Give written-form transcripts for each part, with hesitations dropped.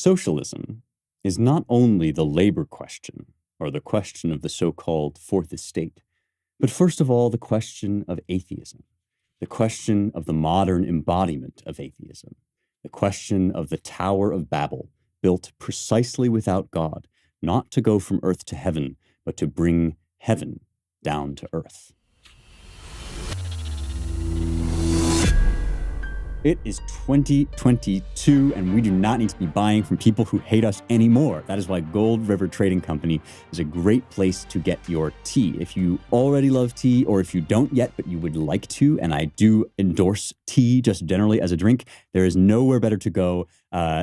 Socialism is not only the labor question, or the question of the so-called fourth estate, but first of all, the question of atheism, the question of the modern embodiment of atheism, the question of the Tower of Babel, built precisely without God, not to go from earth to heaven, but to bring heaven down to earth. It is 2022, and we do not need to be buying from people who hate us anymore. That is why Gold River Trading Company is a great place to get your tea. If you already love tea, or if you don't yet, but you would like to, and I do endorse tea just generally as a drink, there is nowhere better to go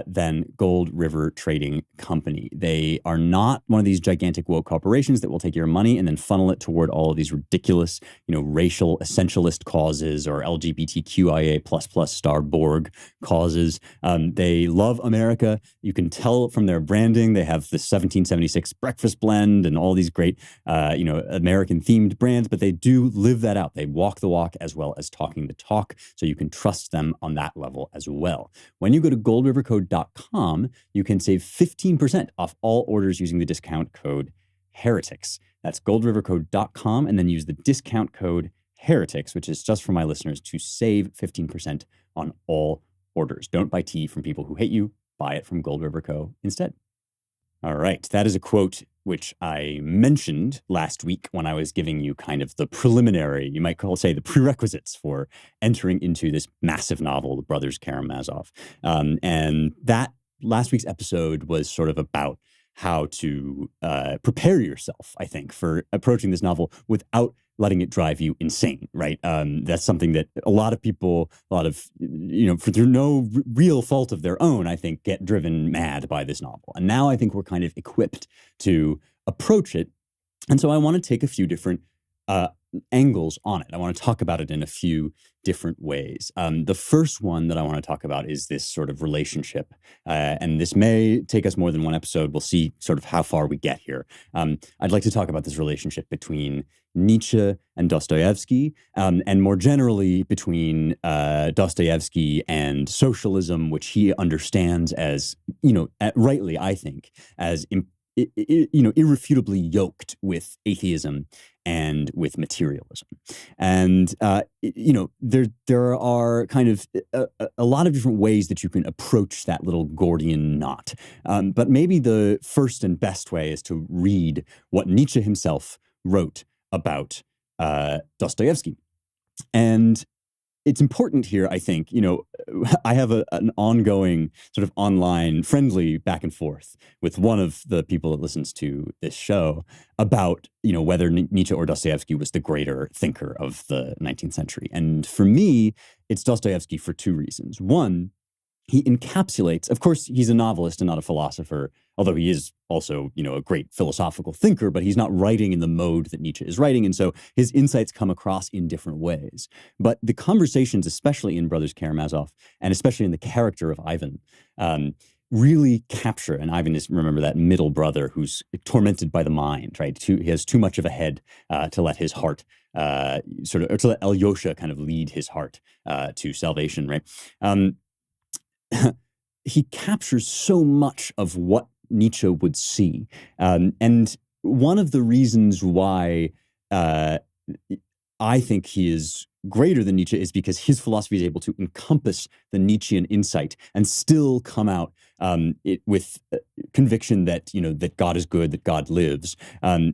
than Gold River Trading Company. They are not one of these gigantic woke corporations that will take your money and then funnel it toward all of these ridiculous, racial essentialist causes or LGBTQIA++ star Borg causes. They love America. You can tell from their branding. They have the 1776 breakfast blend and all these great, American themed brands, but they do live that out. They walk the walk as well as talking the talk. So you can trust them on that level as well. When you go to goldrivercode.com, you can save 15% off all orders using the discount code Heretics. That's goldrivercode.com, and then use the discount code Heretics, which is just for my listeners, to save 15% on all orders. Don't buy tea from people who hate you. Buy it from Gold River Co. instead. All right. That is a quote which I mentioned last week when I was giving you kind of the preliminary, you might say the prerequisites for entering into this massive novel, The Brothers Karamazov. And that last week's episode was sort of about how to prepare yourself, I think, for approaching this novel without letting it drive you insane, right? That's something that a lot of people, through no real fault of their own, I think, get driven mad by this novel. And now I think we're kind of equipped to approach it. And so I want to take a few different angles on it. I want to talk about it in a few different ways. The first one that I want to talk about is this sort of relationship. And this may take us more than one episode. We'll see sort of how far we get here. I'd like to talk about this relationship between Nietzsche and Dostoyevsky, and more generally between Dostoyevsky and socialism, which he understands as, rightly, I think, as irrefutably yoked with atheism and with materialism. And, there are kind of a lot of different ways that you can approach that little Gordian knot. But maybe the first and best way is to read what Nietzsche himself wrote about Dostoyevsky. And it's important here, I think, I have an ongoing sort of online friendly back and forth with one of the people that listens to this show about, whether Nietzsche or Dostoevsky was the greater thinker of the 19th century. And for me, it's Dostoevsky for two reasons. One, he encapsulates, of course, he's a novelist and not a philosopher, although he is also, a great philosophical thinker, but he's not writing in the mode that Nietzsche is writing. And so his insights come across in different ways. But the conversations, especially in Brothers Karamazov, and especially in the character of Ivan, really capture, and Ivan is, remember, that middle brother who's tormented by the mind, right? He has too much of a head to let his heart or to let Alyosha kind of lead his heart to salvation, right? He captures so much of what Nietzsche would see. And one of the reasons why I think he is greater than Nietzsche is because his philosophy is able to encompass the Nietzschean insight and still come out with conviction that, that God is good, that God lives.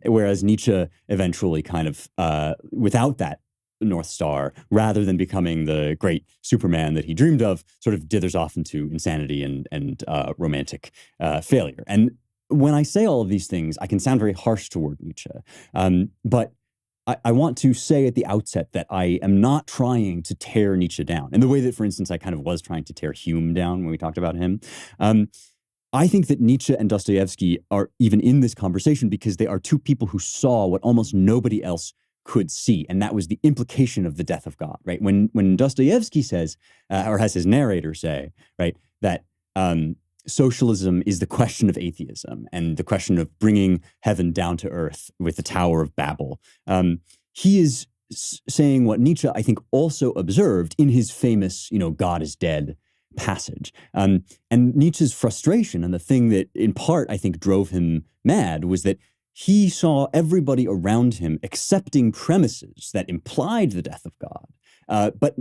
Whereas Nietzsche eventually kind of, without that North Star, rather than becoming the great Superman that he dreamed of, sort of dithers off into insanity and romantic failure. And when I say all of these things, I can sound very harsh toward Nietzsche. But I want to say at the outset that I am not trying to tear Nietzsche down in the way that, for instance, I kind of was trying to tear Hume down when we talked about him. I think that Nietzsche and Dostoevsky are even in this conversation because they are two people who saw what almost nobody else could see, and that was the implication of the death of God, right? When Dostoevsky says, or has his narrator say, right, that socialism is the question of atheism and the question of bringing heaven down to earth with the Tower of Babel, he is saying what Nietzsche, I think, also observed in his famous, God is dead passage. And Nietzsche's frustration, and the thing that in part I think drove him mad, was that he saw everybody around him accepting premises that implied the death of God, but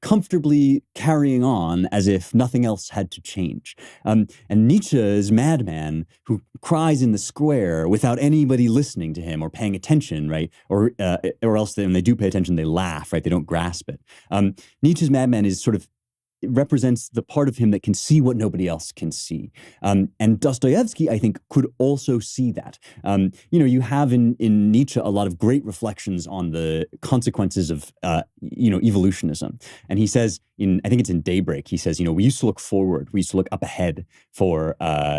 comfortably carrying on as if nothing else had to change. And Nietzsche's madman who cries in the square without anybody listening to him or paying attention, right? Or else when they do pay attention, they laugh, right? They don't grasp it. Nietzsche's madman is sort of, it represents the part of him that can see what nobody else can see. And Dostoevsky, I think, could also see that. You have in Nietzsche a lot of great reflections on the consequences of, evolutionism. And he says, I think it's in Daybreak, he says, we used to look forward, we used to look up ahead for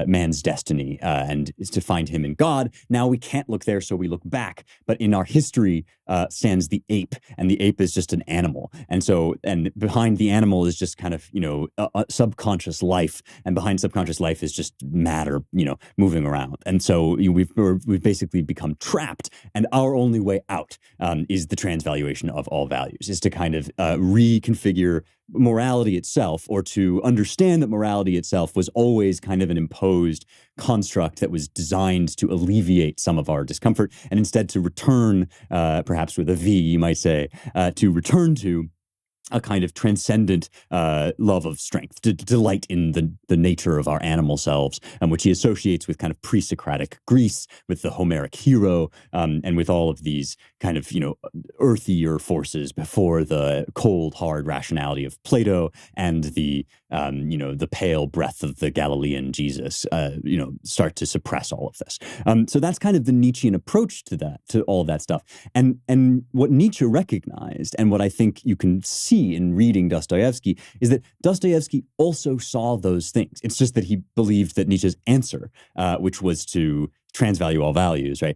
man's destiny and to find him in God. Now we can't look there, so we look back. But in our history stands the ape, and the ape is just an animal. And behind the animal is just kind of, a subconscious life, and behind subconscious life is just matter, moving around. And so we've basically become trapped, and our only way out is the transvaluation of all values, is to kind of reconfigure morality itself, or to understand that morality itself was always kind of an imposed construct that was designed to alleviate some of our discomfort, and instead to return, perhaps with a V, you might say, to return to a kind of transcendent love of strength, to delight in the nature of our animal selves, which he associates with kind of pre-Socratic Greece, with the Homeric hero, and with all of these kind of, earthier forces before the cold, hard rationality of Plato and the pale breath of the Galilean Jesus, start to suppress all of this. So that's kind of the Nietzschean approach to all of that stuff. And what Nietzsche recognized, and what I think you can see in reading Dostoevsky, is that Dostoevsky also saw those things. It's just that he believed that Nietzsche's answer, which was to transvalue all values, right?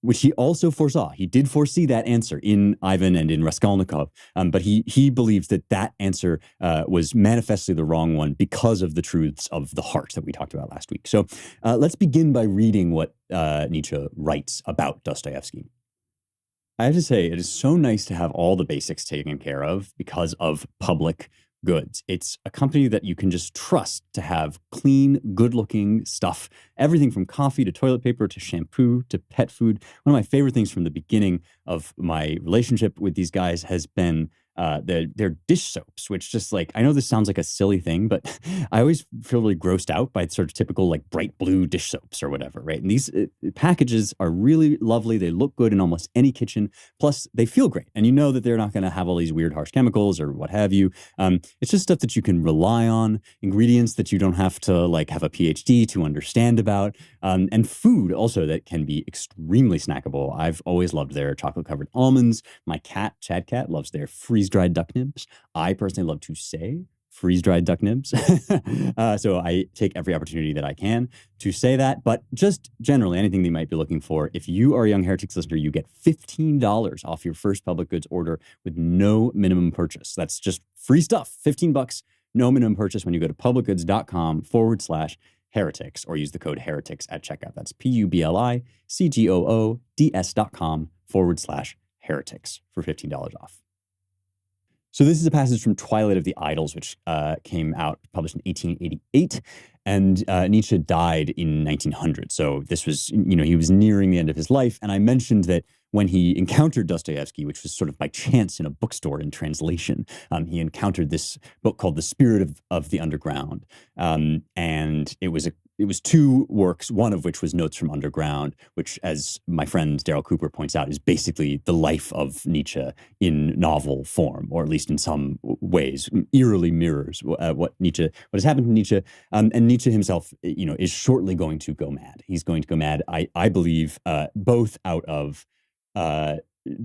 Which he also foresaw. He did foresee that answer in Ivan and in Raskolnikov, but he believes that answer was manifestly the wrong one because of the truths of the heart that we talked about last week. So let's begin by reading what Nietzsche writes about Dostoevsky. I have to say, it is so nice to have all the basics taken care of because of public goods. It's a company that you can just trust to have clean, good-looking stuff. Everything from coffee to toilet paper to shampoo to pet food. One of my favorite things from the beginning of my relationship with these guys has been their dish soaps, which just I know this sounds like a silly thing, but I always feel really grossed out by sort of typical bright blue dish soaps or whatever, right? And these packages are really lovely. They look good in almost any kitchen. Plus, they feel great. And you know that they're not going to have all these weird, harsh chemicals or what have you. It's just stuff that you can rely on, ingredients that you don't have to have a PhD to understand about, and food also that can be extremely snackable. I've always loved their chocolate-covered almonds. My cat, Chad Cat, loves their freeze-dried duck nibs. I personally love to say freeze-dried duck nibs. So I take every opportunity that I can to say that. But just generally, anything that you might be looking for, if you are a Young Heretics listener, you get $15 off your first public goods order with no minimum purchase. That's just free stuff, $15, no minimum purchase when you go to publicgoods.com/heretics or use the code heretics at checkout. That's publicgoods.com/heretics for $15 off. So this is a passage from Twilight of the Idols, which came out, published in 1888, and Nietzsche died in 1900. So this was, he was nearing the end of his life. And I mentioned that when he encountered Dostoevsky, which was sort of by chance in a bookstore in translation, he encountered this book called The Spirit of the Underground. And it was two works, one of which was Notes from Underground, which, as my friend Daryl Cooper points out, is basically the life of Nietzsche in novel form, or at least in some ways eerily mirrors what has happened to Nietzsche. And Nietzsche himself, is shortly going to go mad. He's going to go mad, I believe, both out of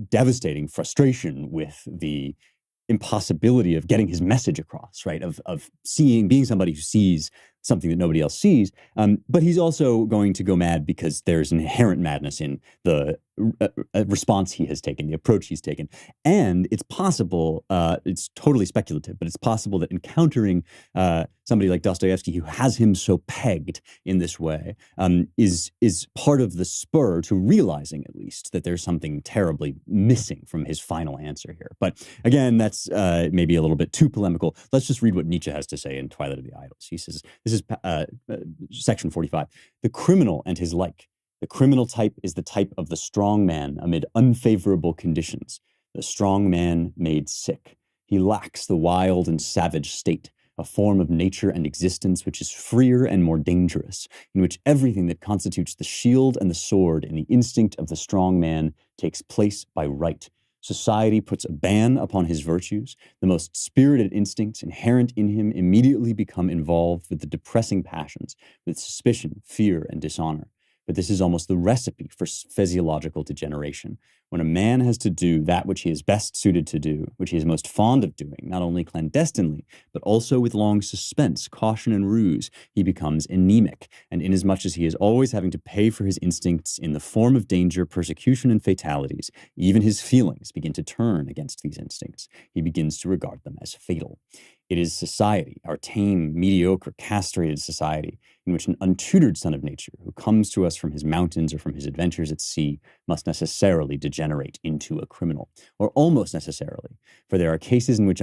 devastating frustration with the impossibility of getting his message across, right? Of being somebody who sees something that nobody else sees. But he's also going to go mad because there's an inherent madness in the response he has taken, the approach he's taken. And it's possible, it's totally speculative, but it's possible that encountering somebody like Dostoevsky, who has him so pegged in this way, is part of the spur to realizing, at least, that there's something terribly missing from his final answer here. But again, that's maybe a little bit too polemical. Let's just read what Nietzsche has to say in Twilight of the Idols. He says, this is section 45, "The criminal and his like. The criminal type is the type of the strong man amid unfavorable conditions, the strong man made sick. He lacks the wild and savage state, a form of nature and existence which is freer and more dangerous, in which everything that constitutes the shield and the sword in the instinct of the strong man takes place by right. Society puts a ban upon his virtues. The most spirited instincts inherent in him immediately become involved with the depressing passions, with suspicion, fear, and dishonor. But this is almost the recipe for physiological degeneration. When a man has to do that which he is best suited to do, which he is most fond of doing, not only clandestinely, but also with long suspense, caution, and ruse, he becomes anemic. And inasmuch as he is always having to pay for his instincts in the form of danger, persecution, and fatalities, even his feelings begin to turn against these instincts. He begins to regard them as fatal. It is society, our tame, mediocre, castrated society, in which an untutored son of nature who comes to us from his mountains or from his adventures at sea must necessarily degenerate into a criminal, or almost necessarily, for there are cases in which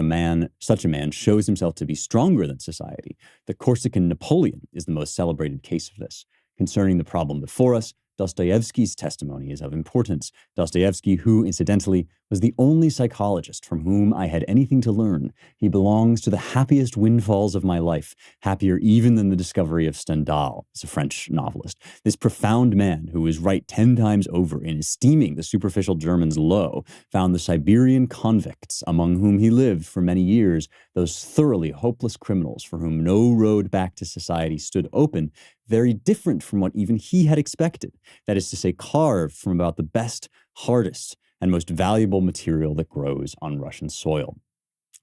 such a man shows himself to be stronger than society. The Corsican Napoleon is the most celebrated case of this. Concerning the problem before us, Dostoyevsky's testimony is of importance. Dostoyevsky, who, incidentally, was the only psychologist from whom I had anything to learn. He belongs to the happiest windfalls of my life, happier even than the discovery of Stendhal, as a French novelist. This profound man, who was right 10 times over in esteeming the superficial Germans low, found the Siberian convicts, among whom he lived for many years, those thoroughly hopeless criminals for whom no road back to society stood open, very different from what even he had expected. That is to say, carved from about the best, hardest, and most valuable material that grows on Russian soil.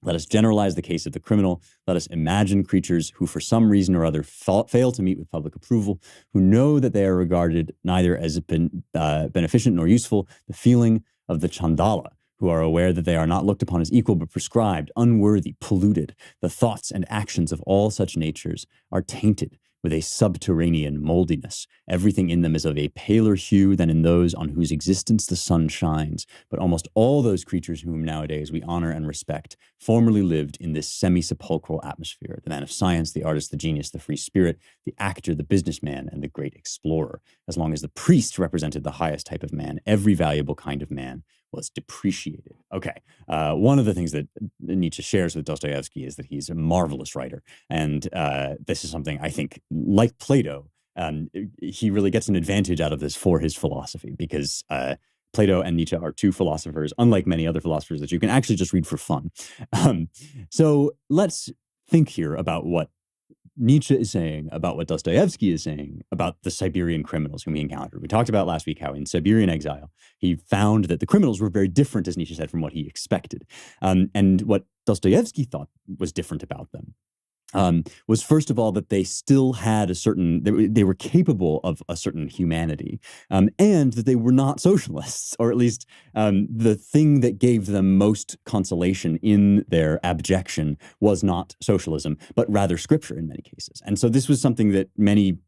Let us generalize the case of the criminal. Let us imagine creatures who, for some reason or other, fail to meet with public approval, who know that they are regarded neither as beneficent nor useful, the feeling of the Chandala, who are aware that they are not looked upon as equal, but prescribed, unworthy, polluted. The thoughts and actions of all such natures are tainted with a subterranean moldiness. Everything in them is of a paler hue than in those on whose existence the sun shines. But almost all those creatures whom nowadays we honor and respect formerly lived in this semi-sepulchral atmosphere. The man of science, the artist, the genius, the free spirit, the actor, the businessman, and the great explorer. As long as the priest represented the highest type of man, every valuable kind of man was depreciated. Okay, one of the things that Nietzsche shares with Dostoevsky is that he's a marvelous writer. And this is something I think, like Plato, he really gets an advantage out of this for his philosophy, because Plato and Nietzsche are two philosophers, unlike many other philosophers, that you can actually just read for fun. So let's think here about what Nietzsche is saying, about what Dostoevsky is saying about the Siberian criminals whom he encountered. We talked about last week how in Siberian exile, he found that the criminals were very different, as Nietzsche said, from what he expected. And what Dostoevsky thought was different about them was, first of all, that they still had they were capable of a certain humanity, and that they were not socialists, or at least the thing that gave them most consolation in their abjection was not socialism, but rather scripture in many cases. And so this was something that many,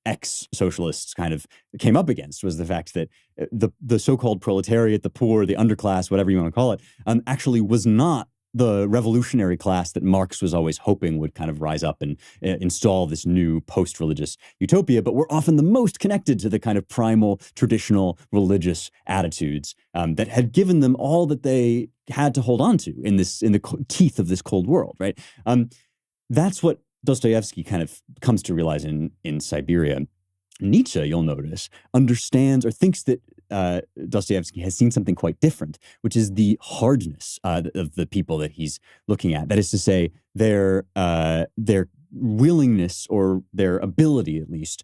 ex-socialists kind of came up against, was the fact that the so-called proletariat, the poor, the underclass, whatever you want to call it, actually was not the revolutionary class that Marx was always hoping would kind of rise up and install this new post-religious utopia, but were often the most connected to the kind of primal, traditional religious attitudes that had given them all that they had to hold on to in the teeth of this cold world, right? That's what Dostoevsky kind of comes to realize in Siberia. Nietzsche, you'll notice, understands or thinks that Dostoevsky has seen something quite different, which is the hardness of the people that he's looking at. That is to say, their willingness, or their ability at least,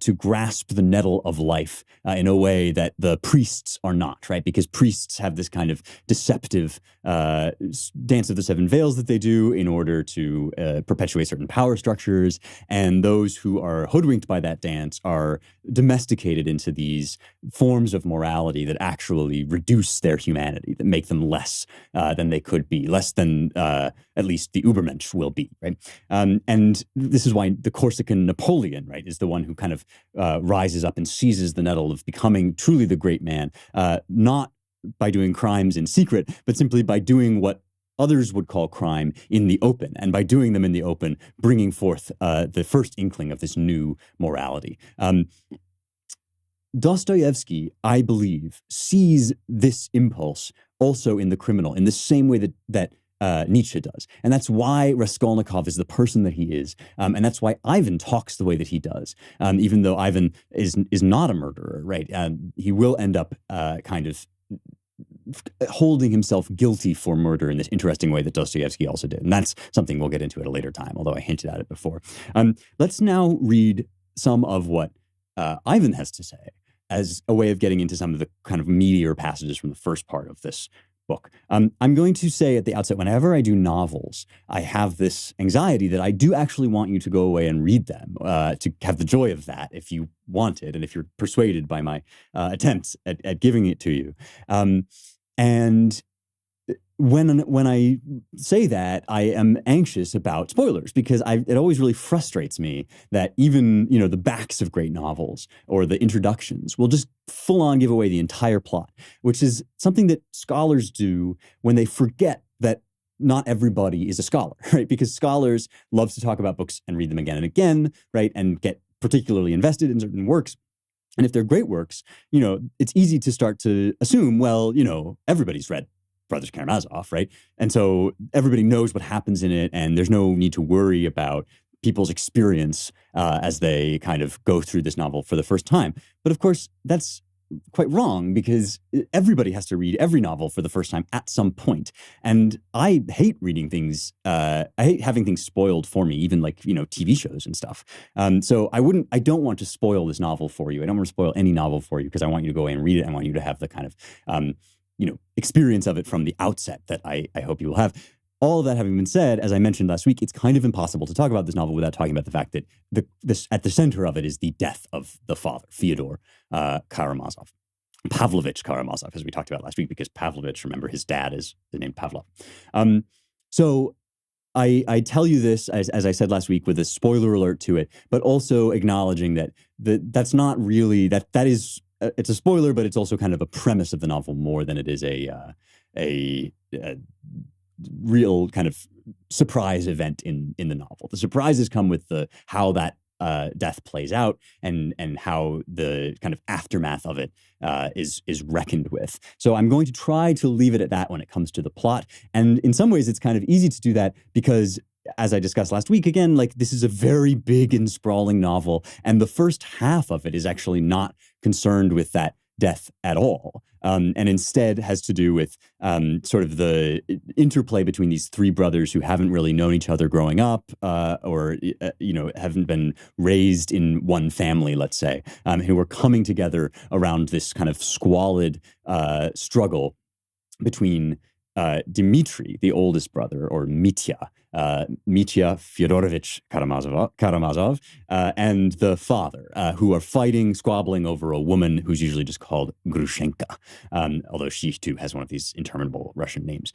to grasp the nettle of life in a way that the priests are not, right? Because priests have this kind of deceptive dance of the seven veils that they do in order to perpetuate certain power structures, and those who are hoodwinked by that dance are domesticated into these forms of morality that actually reduce their humanity, that make them less than they could be, less than at least the Übermensch will be, right? And this is why the Corsican Napoleon, right, is the one who kind of rises up and seizes the nettle of becoming truly the great man, not by doing crimes in secret, but simply by doing what others would call crime in the open, and by doing them in the open, bringing forth the first inkling of this new morality. Dostoyevsky, I believe, sees this impulse also in the criminal in the same way that Nietzsche does. And that's why Raskolnikov is the person that he is. And that's why Ivan talks the way that he does, even though Ivan is not a murderer, right? He will end up kind of holding himself guilty for murder in this interesting way that Dostoevsky also did. And that's something we'll get into at a later time, although I hinted at it before. Let's now read some of what Ivan has to say as a way of getting into some of the kind of meatier passages from the first part of this book. I'm going to say at the outset, whenever I do novels, I have this anxiety that I do actually want you to go away and read them, to have the joy of that if you want it, and if you're persuaded by my attempts at giving it to you. And when I say that, I am anxious about spoilers, because it always really frustrates me that even, the backs of great novels or the introductions will just full on give away the entire plot, which is something that scholars do when they forget that not everybody is a scholar, right? Because scholars love to talk about books and read them again and again, right? And get particularly invested in certain works. And if they're great works, it's easy to start to assume, well, everybody's read Brothers Karamazov, right? And so everybody knows what happens in it, and there's no need to worry about people's experience as they kind of go through this novel for the first time. But of course, that's quite wrong, because everybody has to read every novel for the first time at some point. And I hate reading things, I hate having things spoiled for me, even like, TV shows and stuff. So I don't want to spoil this novel for you. I don't want to spoil any novel for you, because I want you to go away and read it. I want you to have the kind of, experience of it from the outset that I hope you will have. All of that having been said, as I mentioned last week, it's kind of impossible to talk about this novel without talking about the fact that this at the center of it is the death of the father, Fyodor Karamazov. Pavlovich Karamazov, as we talked about last week, because Pavlovich, remember, his dad is the name Pavlov. So I tell you this, as I said last week, with a spoiler alert to it, but also acknowledging that that's not really, that is, it's a spoiler, but it's also kind of a premise of the novel more than it is a real kind of surprise event in the novel. The surprises come with how that death plays out, and how the kind of aftermath of it is reckoned with. So I'm going to try to leave it at that when it comes to the plot. And in some ways, it's kind of easy to do that because, as I discussed last week, again, like, this is a very big and sprawling novel, and the first half of it is actually not concerned with that death at all, and instead has to do with sort of the interplay between these three brothers who haven't really known each other growing up, or haven't been raised in one family, let's say, who are coming together around this kind of squalid struggle between Dmitri, the oldest brother, or Mitya Fyodorovich Karamazov, and the father, who are fighting, squabbling over a woman who's usually just called Grushenka, although she too has one of these interminable Russian names.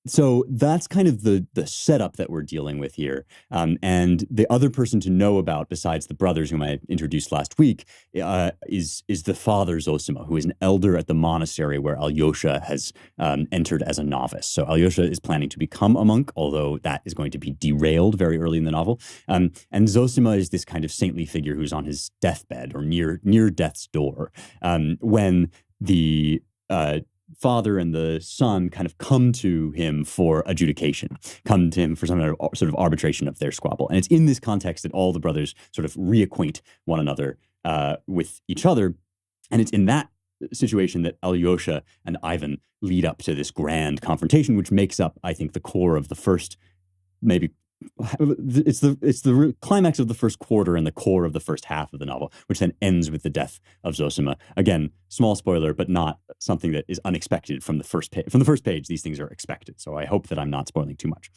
So that's kind of the setup that we're dealing with here. And the other person to know about, besides the brothers whom I introduced last week, is the father Zosima, who is an elder at the monastery where Alyosha has entered as a novice. So Alyosha is planning to become a monk, although that is going to be derailed very early in the novel. And Zosima is this kind of saintly figure who's on his deathbed, or near death's door, when the father and the son kind of come to him for adjudication, come to him for some sort of arbitration of their squabble. And it's in this context that all the brothers sort of reacquaint one another with each other. And it's in that situation that Alyosha and Ivan lead up to this grand confrontation, which makes up, I think, the core of the first maybe it's the climax of the first quarter and the core of the first half of the novel, which then ends with the death of Zosima. Again, small spoiler, but not something that is unexpected from the first page. From the first page, these things are expected. So I hope that I'm not spoiling too much.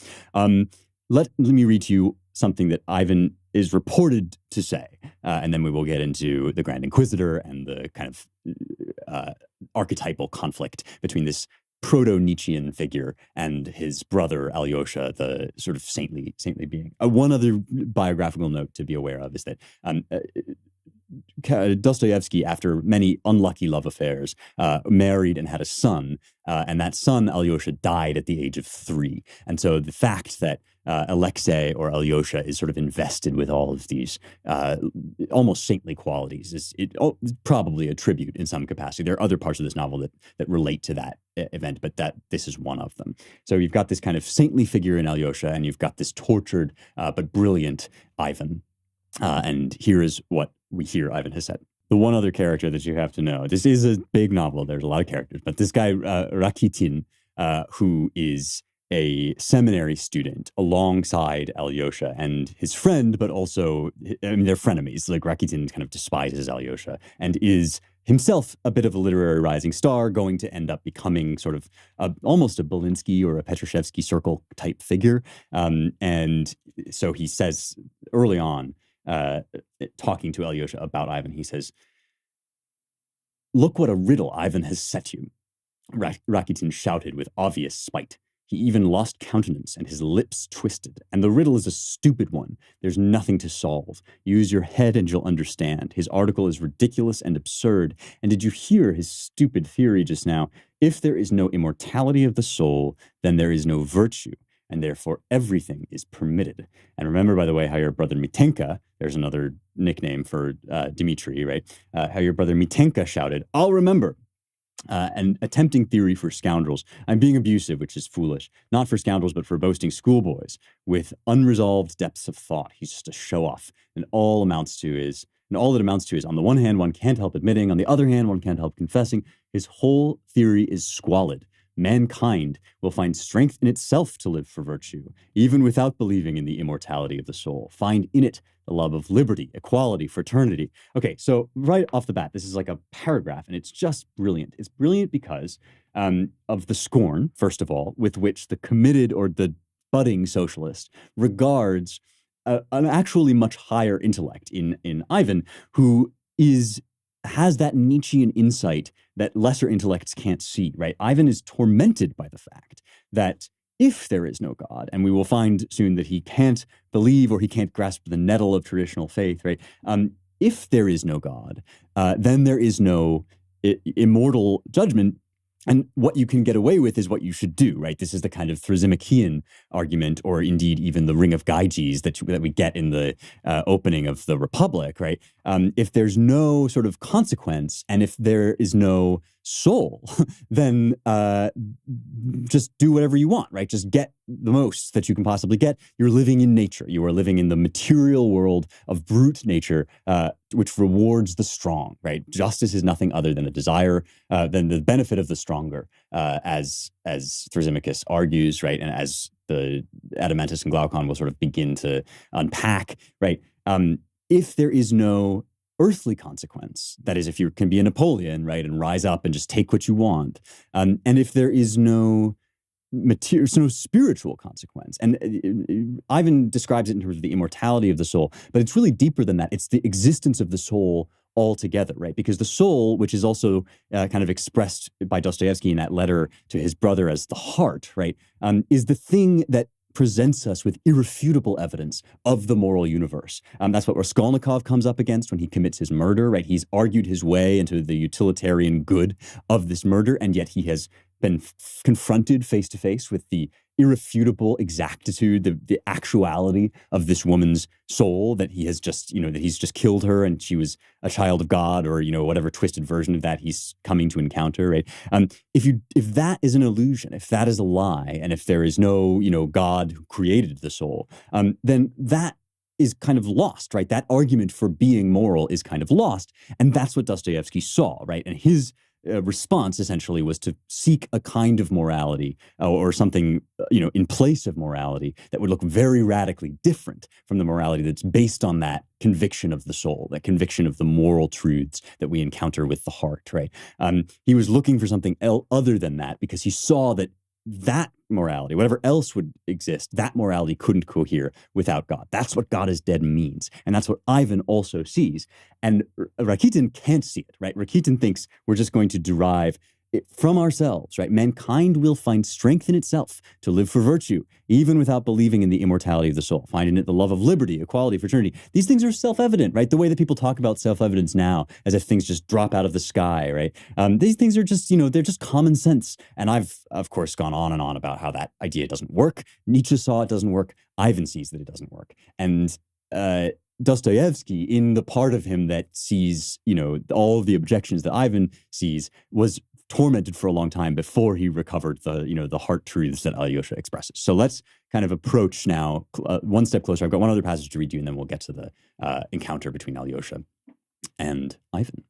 Let me read to you something that Ivan is reported to say, and then we will get into the Grand Inquisitor and the kind of archetypal conflict between this proto-Nietzschean figure and his brother Alyosha, the sort of saintly being. One other biographical note to be aware of is that Dostoyevsky, after many unlucky love affairs, married and had a son, and that son, Alyosha, died at the age of 3. And so the fact that Alexei or Alyosha is sort of invested with all of these almost saintly qualities is probably a tribute in some capacity. There are other parts of this novel that relate to that event, but this is one of them. So you've got this kind of saintly figure in Alyosha, and you've got this tortured but brilliant Ivan. And here is what we hear Ivan has said. The one other character that you have to know, this is a big novel, there's a lot of characters, but this guy, Rakitin, who is a seminary student alongside Alyosha and his friend, but also, they're frenemies. Like, Rakitin kind of despises Alyosha and is himself a bit of a literary rising star, going to end up becoming sort of almost a Belinsky or a Petrushevsky circle type figure. And so he says early on, talking to Alyosha about Ivan, he says, "Look what a riddle Ivan has set you." Rakitin shouted with obvious spite. He even lost countenance and his lips twisted. "And the riddle is a stupid one. There's nothing to solve. Use your head and you'll understand. His article is ridiculous and absurd. And did you hear his stupid theory just now? If there is no immortality of the soul, then there is no virtue. And therefore everything is permitted." And remember, by the way, how your brother Mitenka, there's another nickname for Dmitri, right? How your brother Mitenka shouted, "I'll remember." An attempting theory for scoundrels. I'm being abusive, which is foolish. Not for scoundrels, but for boasting schoolboys with unresolved depths of thought. He's just a show-off. And all it amounts to is, on the one hand, one can't help admitting, on the other hand, one can't help confessing. His whole theory is squalid. Mankind will find strength in itself to live for virtue, even without believing in the immortality of the soul. Find in it the love of liberty, equality, fraternity. Okay, so right off the bat, this is like a paragraph, and it's just brilliant. It's brilliant because of the scorn, first of all, with which the committed or the budding socialist regards an actually much higher intellect in Ivan, who has that Nietzschean insight that lesser intellects can't see, right? Ivan is tormented by the fact that if there is no God, and we will find soon that he can't believe or he can't grasp the nettle of traditional faith, right? If there is no God, then there is no immortal judgment. And what you can get away with is what you should do, right? This is the kind of Thrasimikian argument, or indeed even the Ring of Gyges that we get in the opening of the Republic, right? If there's no sort of consequence, and if there is no soul, then just do whatever you want, right? Just get the most that you can possibly get. You're living in nature. You are living in the material world of brute nature, which rewards the strong, right? Justice is nothing other than than the benefit of the stronger, as Thrasymachus argues, right? And as the Adeimantus and Glaucon will sort of begin to unpack, right? If there is no earthly consequence, that is, if you can be a Napoleon, right, and rise up and just take what you want, and if there is no spiritual consequence. And Ivan describes it in terms of the immortality of the soul, but it's really deeper than that. It's the existence of the soul altogether, right? Because the soul, which is also kind of expressed by Dostoevsky in that letter to his brother as the heart, right, is the thing that presents us with irrefutable evidence of the moral universe. That's what Raskolnikov comes up against when he commits his murder, right? He's argued his way into the utilitarian good of this murder, and yet he has been confronted face to face with the irrefutable exactitude, the actuality of this woman's soul, that he has just, that he's just killed her and she was a child of God, or, whatever twisted version of that he's coming to encounter, right? If that is an illusion, if that is a lie, and if there is no, God who created the soul, then that is kind of lost, right? That argument for being moral is kind of lost. And that's what Dostoevsky saw, right? And his response essentially was to seek a kind of morality or something, in place of morality that would look very radically different from the morality that's based on that conviction of the soul, that conviction of the moral truths that we encounter with the heart, right? He was looking for something other than that because he saw that morality, whatever else would exist, that morality couldn't cohere without God. That's what God is dead means. And that's what Ivan also sees. And Rakitin can't see it, right? Rakitin thinks we're just going to derive it from ourselves, right? Mankind will find strength in itself to live for virtue, even without believing in the immortality of the soul, finding it the love of liberty, equality, fraternity. These things are self-evident, right? The way that people talk about self-evidence now, as if things just drop out of the sky, right? These things are just, they're just common sense. And I've, of course, gone on and on about how that idea doesn't work. Nietzsche saw it doesn't work. Ivan sees that it doesn't work. And Dostoyevsky, in the part of him that sees, all of the objections that Ivan sees, was tormented for a long time before he recovered the heart truths that Alyosha expresses. So let's kind of approach now one step closer. I've got one other passage to read you, and then we'll get to the encounter between Alyosha and Ivan.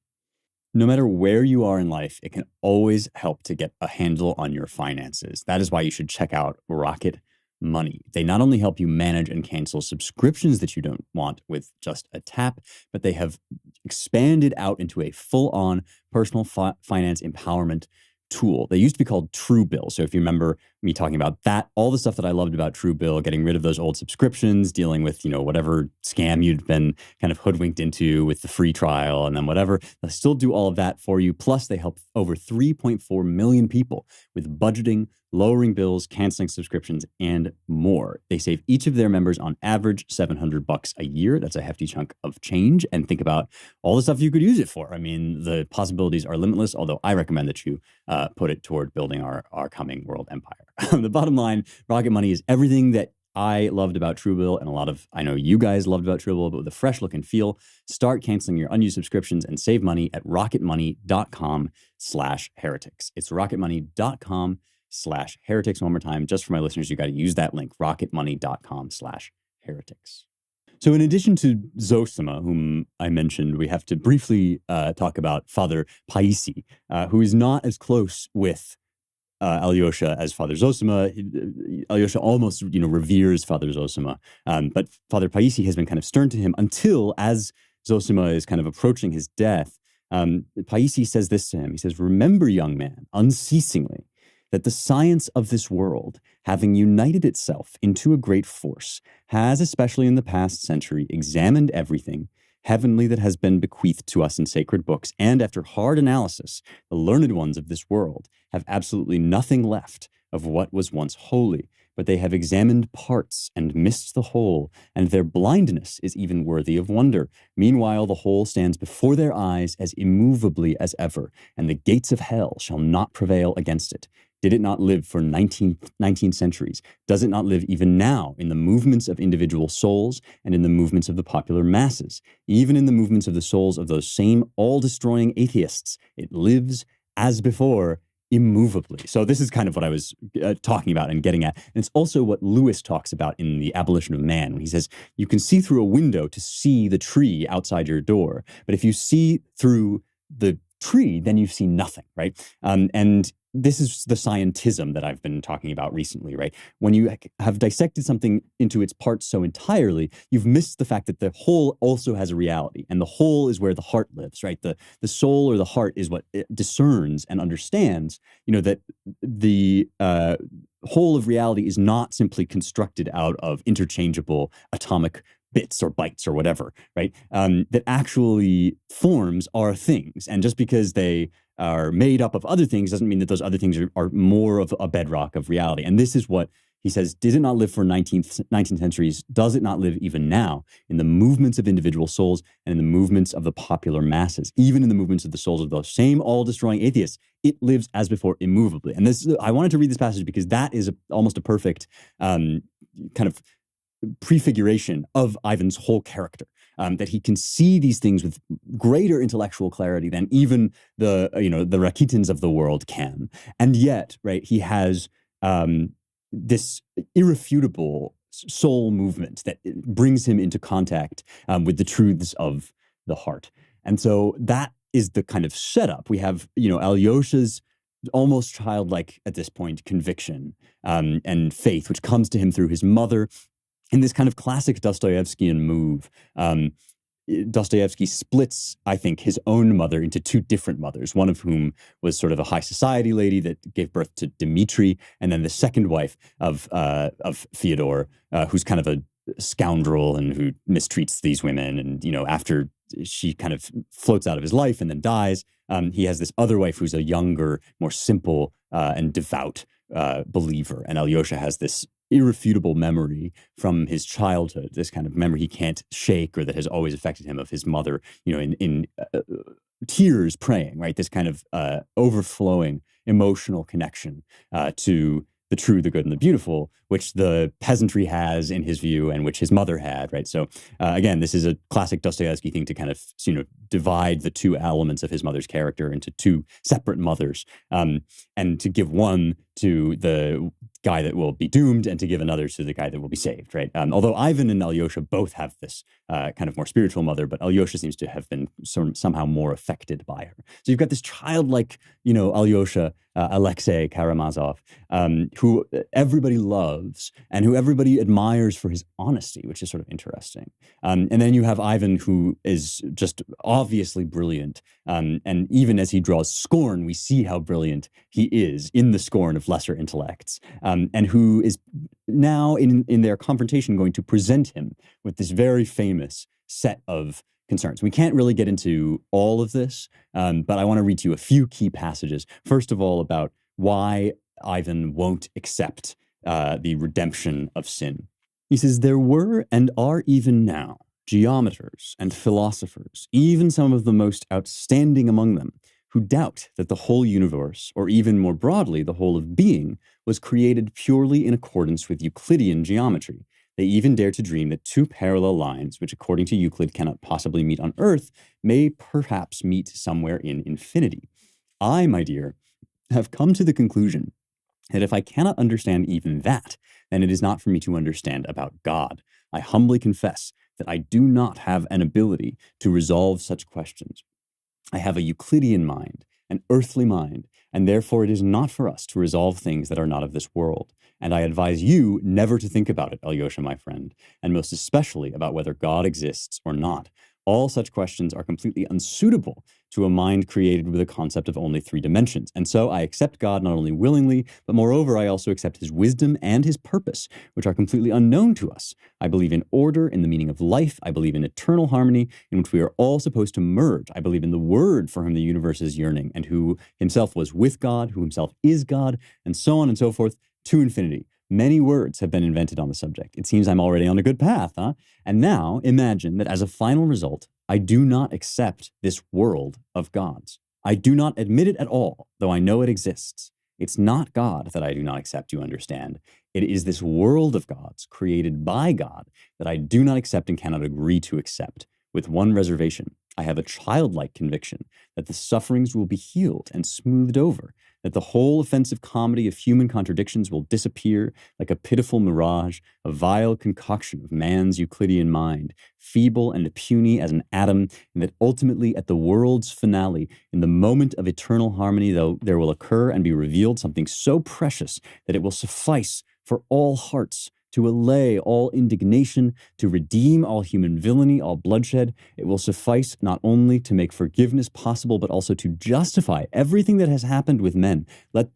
No matter where you are in life, it can always help to get a handle on your finances. That is why you should check out Rocket Money. They not only help you manage and cancel subscriptions that you don't want with just a tap, but they have expanded out into a full-on personal finance empowerment tool. They used to be called Truebill. So if you remember me talking about that, all the stuff that I loved about Truebill, getting rid of those old subscriptions, dealing with, whatever scam you'd been kind of hoodwinked into with the free trial and then whatever, they still do all of that for you. Plus they help over 3.4 million people with budgeting, lowering bills, canceling subscriptions, and more. They save each of their members on average $700 a year. That's a hefty chunk of change. And think about all the stuff you could use it for. I mean, the possibilities are limitless, although I recommend that you put it toward building our coming world empire. The bottom line, Rocket Money is everything that I loved about Truebill, and I know you guys loved about Truebill, but with a fresh look and feel. Start canceling your unused subscriptions and save money at rocketmoney.com/heretics. It's rocketmoney.com/heretics. One more time, just for my listeners, you got to use that link, rocketmoney.com/heretics. So in addition to Zosima, whom I mentioned, we have to briefly talk about Father Paisi, who is not as close with Alyosha as Father Zosima. Alyosha almost, reveres Father Zosima. But Father Paisi has been kind of stern to him until, as Zosima is kind of approaching his death, Paisi says this to him. He says, "Remember, young man, unceasingly, that the science of this world, having united itself into a great force, has, especially in the past century, examined everything heavenly that has been bequeathed to us in sacred books, and after hard analysis, the learned ones of this world have absolutely nothing left of what was once holy, but they have examined parts and missed the whole, and their blindness is even worthy of wonder. Meanwhile, the whole stands before their eyes as immovably as ever, and the gates of hell shall not prevail against it. Did it not live for 19 centuries? Does it not live even now in the movements of individual souls and in the movements of the popular masses? Even in the movements of the souls of those same all-destroying atheists, it lives as before, immovably." So this is kind of what I was talking about and getting at. And it's also what Lewis talks about in The Abolition of Man, when he says, you can see through a window to see the tree outside your door. But if you see through the tree, then you see nothing, right? And this is the scientism that I've been talking about recently, right? When you have dissected something into its parts so entirely, you've missed the fact that the whole also has a reality, and the whole is where the heart lives, right? The soul or the heart is what it discerns and understands, that the whole of reality is not simply constructed out of interchangeable atomic bits or bytes or whatever, right? That actually forms our things. And just because they are made up of other things doesn't mean that those other things are more of a bedrock of reality. And this is what he says: did it not live for 19 centuries? Does it not live even now in the movements of individual souls and in the movements of the popular masses? Even in the movements of the souls of those same all-destroying atheists, it lives as before immovably. And I wanted to read this passage because that is almost a perfect kind of prefiguration of Ivan's whole character. That he can see these things with greater intellectual clarity than even the Rakitins of the world can. And yet, right, he has this irrefutable soul movement that brings him into contact with the truths of the heart. And so that is the kind of setup. We have, Alyosha's almost childlike at this point conviction and faith, which comes to him through his mother in this kind of classic Dostoevskian move. Dostoevsky splits, I think, his own mother into two different mothers, one of whom was sort of a high society lady that gave birth to Dmitri, and then the second wife of Fyodor, who's kind of a scoundrel and who mistreats these women. And, after she kind of floats out of his life and then dies, he has this other wife who's a younger, more simple and devout believer. And Alyosha has this irrefutable memory from his childhood, this kind of memory he can't shake or that has always affected him of his mother, in tears praying, right? This kind of overflowing emotional connection to the true, the good, and the beautiful, which the peasantry has in his view and which his mother had, right? So again, this is a classic Dostoevsky thing to kind of, divide the two elements of his mother's character into two separate mothers, and to give one to the guy that will be doomed and to give another to the guy that will be saved, right? Although Ivan and Alyosha both have this kind of more spiritual mother, but Alyosha seems to have been somehow more affected by her. So you've got this childlike, Alyosha, Alexei Karamazov, who everybody loves and who everybody admires for his honesty, which is sort of interesting. And then you have Ivan, who is just obviously brilliant. And even as he draws scorn, we see how brilliant he is in the scorn of lesser intellects, and who is now in their confrontation going to present him with this very famous set of concerns. We can't really get into all of this, but I want to read to you a few key passages. First of all, about why Ivan won't accept the redemption of sin. He says, "There were and are even now geometers and philosophers, even some of the most outstanding among them, who doubt that the whole universe, or even more broadly, the whole of being, was created purely in accordance with Euclidean geometry. They even dare to dream that two parallel lines, which according to Euclid cannot possibly meet on Earth, may perhaps meet somewhere in infinity. I, my dear, have come to the conclusion that if I cannot understand even that, then it is not for me to understand about God. I humbly confess that I do not have an ability to resolve such questions. I have a Euclidean mind, an earthly mind, and therefore it is not for us to resolve things that are not of this world. And I advise you never to think about it, Alyosha, my friend, and most especially about whether God exists or not. All such questions are completely unsuitable to a mind created with a concept of only three dimensions. And so I accept God not only willingly, but moreover, I also accept his wisdom and his purpose, which are completely unknown to us. I believe in order, in the meaning of life. I believe in eternal harmony, in which we are all supposed to merge. I believe in the Word for whom the universe is yearning, and who himself was with God, who himself is God, and so on and so forth, to infinity. Many words have been invented on the subject. It seems I'm already on a good path, huh? And now imagine that as a final result, I do not accept this world of gods. I do not admit it at all, though I know it exists. It's not God that I do not accept, you understand. It is this world of gods created by God that I do not accept and cannot agree to accept, with one reservation. I have a childlike conviction that the sufferings will be healed and smoothed over, that the whole offensive comedy of human contradictions will disappear like a pitiful mirage, a vile concoction of man's Euclidean mind, feeble and puny as an atom, and that ultimately at the world's finale, in the moment of eternal harmony, though, there will occur and be revealed something so precious that it will suffice for all hearts to allay all indignation, to redeem all human villainy, all bloodshed. It will suffice not only to make forgiveness possible, but also to justify everything that has happened with men. Let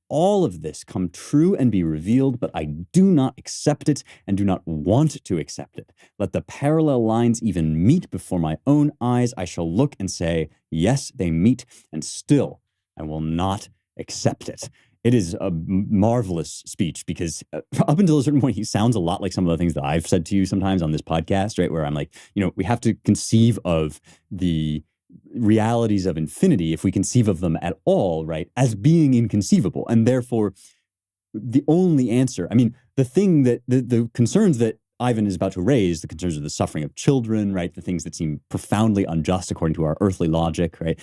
all of this come true and be revealed, but I do not accept it and do not want to accept it. Let the parallel lines even meet before my own eyes. I shall look and say, yes, they meet, and still I will not accept it. It is a marvelous speech because up until a certain point, he sounds a lot like some of the things that I've said to you sometimes on this podcast, right? Where I'm like, we have to conceive of the realities of infinity, if we conceive of them at all, right, as being inconceivable. And therefore, the only answer, the thing that, the concerns that Ivan is about to raise, the concerns of the suffering of children, right, the things that seem profoundly unjust according to our earthly logic, right,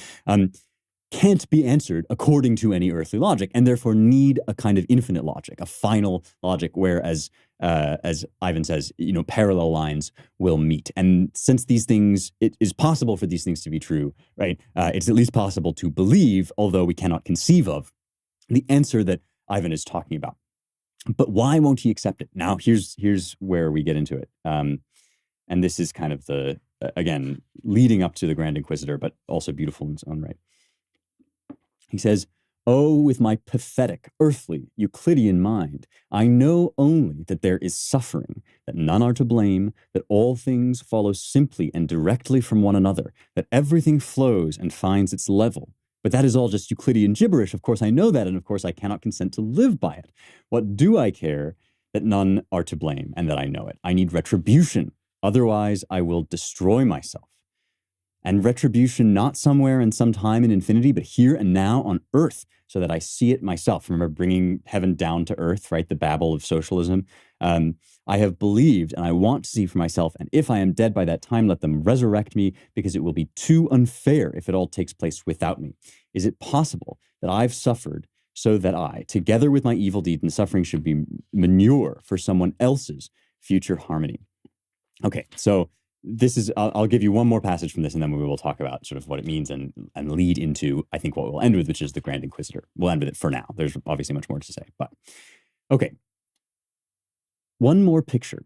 can't be answered according to any earthly logic, and therefore need a kind of infinite logic, a final logic, where, as Ivan says, parallel lines will meet. And since these things, it is possible for these things to be true, right? It's at least possible to believe, although we cannot conceive of the answer that Ivan is talking about. But why won't he accept it? Now, here's where we get into it. And this is kind of again, leading up to the Grand Inquisitor, but also beautiful in its own right. He says, "Oh, with my pathetic, earthly, Euclidean mind, I know only that there is suffering, that none are to blame, that all things follow simply and directly from one another, that everything flows and finds its level. But that is all just Euclidean gibberish. Of course I know that, and of course I cannot consent to live by it. What do I care that none are to blame and that I know it? I need retribution. Otherwise I will destroy myself. And retribution not somewhere in some time in infinity, but here and now on earth, so that I see it myself." Remember, bringing heaven down to earth, right? The babble of socialism. "I have believed and I want to see for myself. And if I am dead by that time, let them resurrect me, because it will be too unfair if it all takes place without me. Is it possible that I've suffered so that I, together with my evil deed and suffering, should be manure for someone else's future harmony?" Okay, so this is, I'll give you one more passage from this, and then we will talk about sort of what it means and lead into, I think, what we'll end with, which is the Grand Inquisitor. We'll end with it for now. There's obviously much more to say, but okay. One more picture,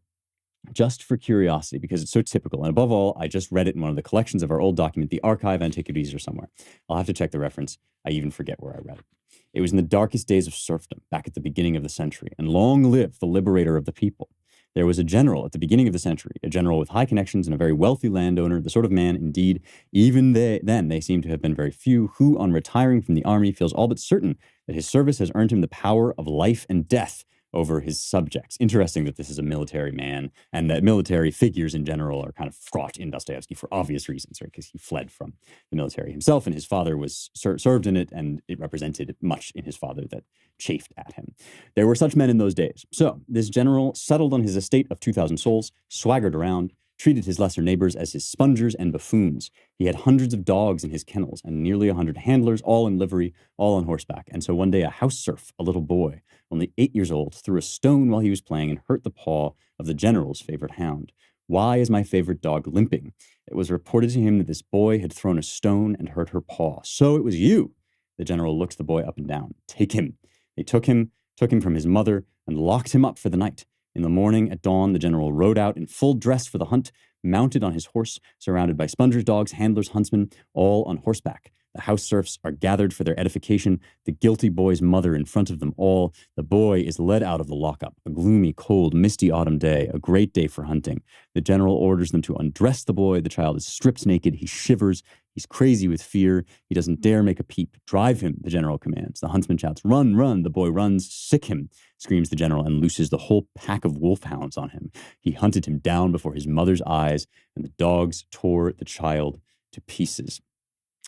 just for curiosity, because it's so typical. And above all, I just read it in one of the collections of our old document, the Archive Antiquities, or somewhere. I'll have to check the reference. I even forget where I read it. "It was in the darkest days of serfdom, back at the beginning of the century, and long live the liberator of the people. There was a general at the beginning of the century, a general with high connections and a very wealthy landowner, the sort of man, indeed, even then they seem to have been very few, who, on retiring from the army, feels all but certain that his service has earned him the power of life and death over his subjects." Interesting that this is a military man, and that military figures in general are kind of fraught in Dostoevsky for obvious reasons, right? Because he fled from the military himself, and his father was served in it, and it represented much in his father that chafed at him. There were such men in those days. So this general settled on his estate of 2,000 souls, swaggered around, treated his lesser neighbors as his spongers and buffoons. He had hundreds of dogs in his kennels and nearly 100 handlers, all in livery, all on horseback. And so one day a house serf, a little boy, only 8 years old, threw a stone while he was playing and hurt the paw of the general's favorite hound. "Why is my favorite dog limping? It was reported to him that this boy had thrown a stone and hurt her paw. So it was you." The general looked the boy up and down. "Take him." They took him from his mother and locked him up for the night. In the morning, at dawn, the general rode out in full dress for the hunt, mounted on his horse, surrounded by spongers, dogs, handlers, huntsmen, all on horseback. The house serfs are gathered for their edification, the guilty boy's mother in front of them all. The boy is led out of the lockup. A gloomy, cold, misty autumn day, a great day for hunting. The general orders them to undress the boy. The child is stripped naked. He shivers. He's crazy with fear. He doesn't dare make a peep. "Drive him," the general commands. The huntsman shouts, "Run, run." The boy runs. "Sick him," screams the general, and looses the whole pack of wolfhounds on him. He hunted him down before his mother's eyes, and the dogs tore the child to pieces.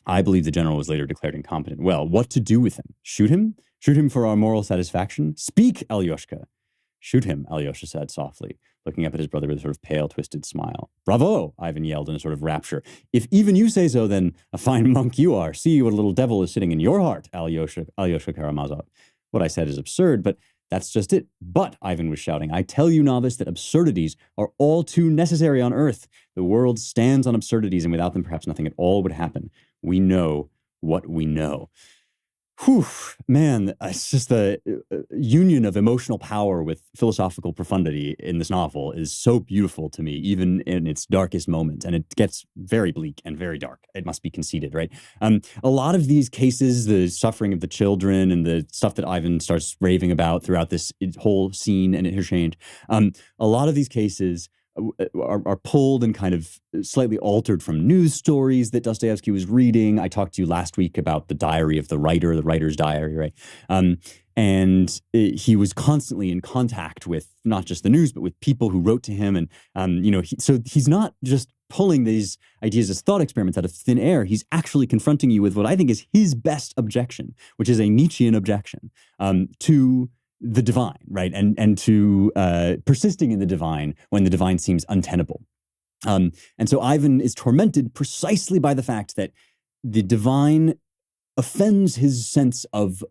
I believe the general was later declared incompetent. Well, what to do with him? Shoot him? Shoot him for our moral satisfaction? Speak, Alyoshka. "Shoot him," Alyosha said softly, looking up at his brother with a sort of pale, twisted smile. "Bravo!" Ivan yelled in a sort of rapture. "If even you say so, then a fine monk you are. See what a little devil is sitting in your heart, Alyosha Karamazov. What I said is absurd, but that's just it." "But," Ivan was shouting, "I tell you, novice, that absurdities are all too necessary on earth. The world stands on absurdities, and without them, perhaps nothing at all would happen. We know what we know." Whew, man, it's just the union of emotional power with philosophical profundity in this novel is so beautiful to me, even in its darkest moments. And it gets very bleak and very dark. It must be conceded, right? A lot of these cases, the suffering of the children and the stuff that Ivan starts raving about throughout this whole scene and interchange, a lot of these cases are pulled and kind of slightly altered from news stories that Dostoevsky was reading. I talked to you last week about the diary of the writer's diary, right? And he was constantly in contact with not just the news, but with people who wrote to him. And, so he's not just pulling these ideas as thought experiments out of thin air. He's actually confronting you with what I think is his best objection, which is a Nietzschean objection to the divine, right? And to persisting in the divine when the divine seems untenable. And so Ivan is tormented precisely by the fact that the divine offends his sense of